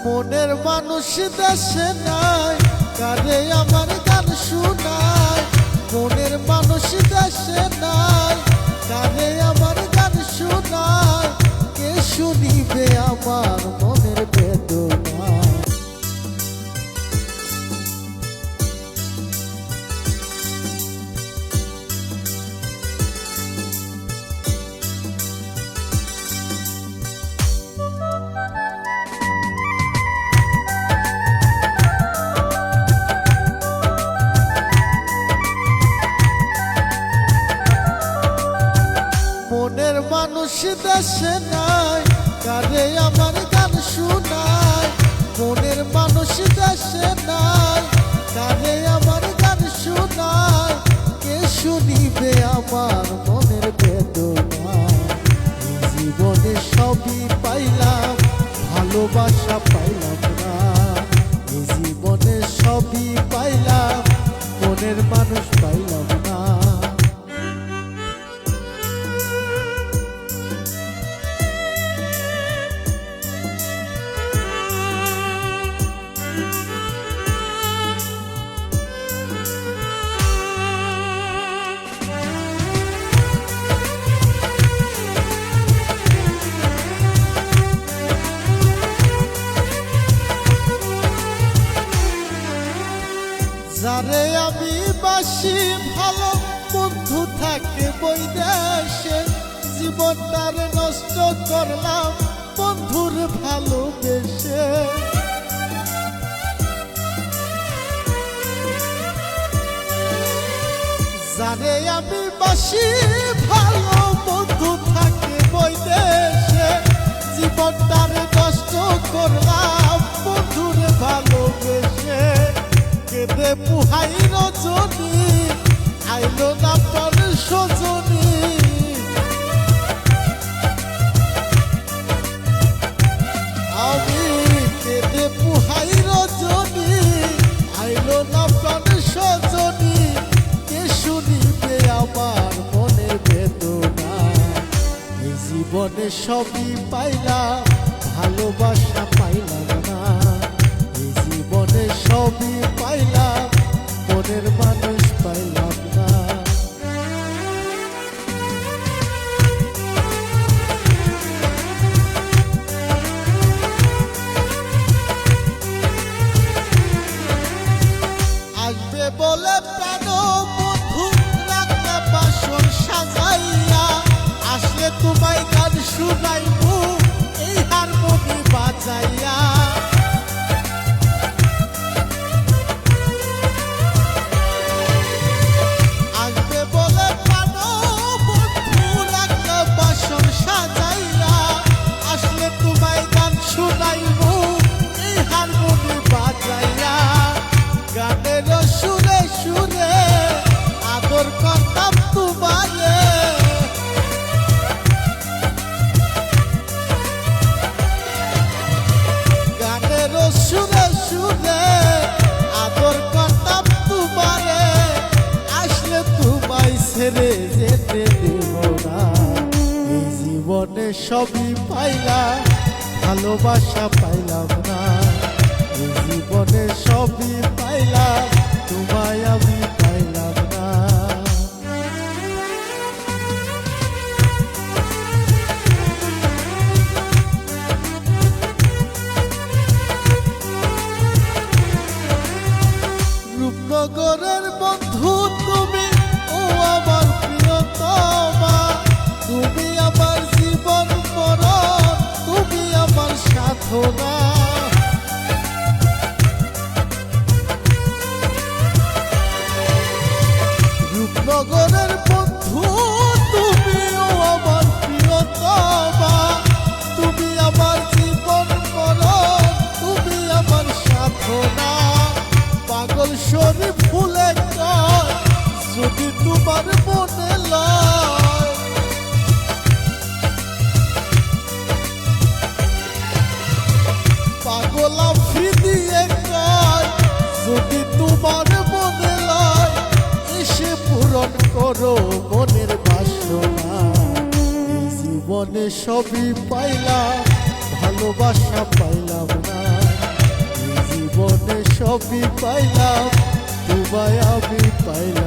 মনের মানুষ দেশে নাই, কারে আমার গান শোনায়। মনের মানুষ দেশে নাই, কারে আমার গান শোনায়। কে শুনিবে আমার মনের বেদনা? মনের মানুষ দেশে নাই, কারে আমার গান শোনায়। মনের মানুষ দেশে নাই, কারে আমার গান শোনায়। কে শুনিবে আমার মনের বেদনা? জীবনে সবই পাইলাম, ভালোবাসা পাইলাম না। জীবনে সবই পাইলাম, মনের মানুষ পাইলাম না। যারে আমি বাসি ভালো, বন্ধু থাকে বৈদেশে। জীবনটার নষ্ট করলাম বন্ধুর ভালোবেসে। যারে আমি বাসি ভালো, বন্ধু থাকে বৈদেশে। জীবনটার নষ্ট করলাম বন্ধুর ভালোবেসে। কেঁদে পুহাই রজনী, আইলো না পর সজনী। আমি কেঁদে পুহাই রজনী, আইলো না পর সজনী। কে শুনিবে আমার মনের বেদনা? এই জীবনে সবই পাইলাম, ভালোবাসা পাইলাম না। জীবনে সবই পাইলাম, মনের মানুষ পাইলাম না। আসবে বলে প্রাণ বন্ধু, রাখলে বাসর সাজাইয়া। আসলে তোমায় গান শুনাইব, এই হারমোনি বাজাইয়া। গানের সুরে সুরে আদর করতাম তোমারে। গানের সুরে সুরে আদর করতাম তোমারে। আসলে তোমায় ছেড়ে যেতে দেব না। এই জীবনে সবই পাইলাম, ভালোবাসা পাইলাম না। জীবনে সবই পাইলাম, তোমায় আমি পাইলাম না। রূপনগরের বন্ধু তুমি, ও আমার প্রিয়তমা। তুমি আমার জীবন মরণ, তুমি আমার সাধনা। রূপনগরের বন্ধু তুমি, ও আমার প্রিয়তমা। তুমি আমার জীবন মরণ, তুমি আমার সাধনা। পাগল শরীফ ফুলে কয়, যদি তোমার মনে লয়। পাগল আফ্রিদিয়ে কয়, যদি তোমার মনে লয়। এসে পূরণ করো মনের বাসনা। জীবনে সবই পাইলাম, ভালোবাসা পাইলাম না। সবই পাইলাম, তোমায় আমি পাইলাম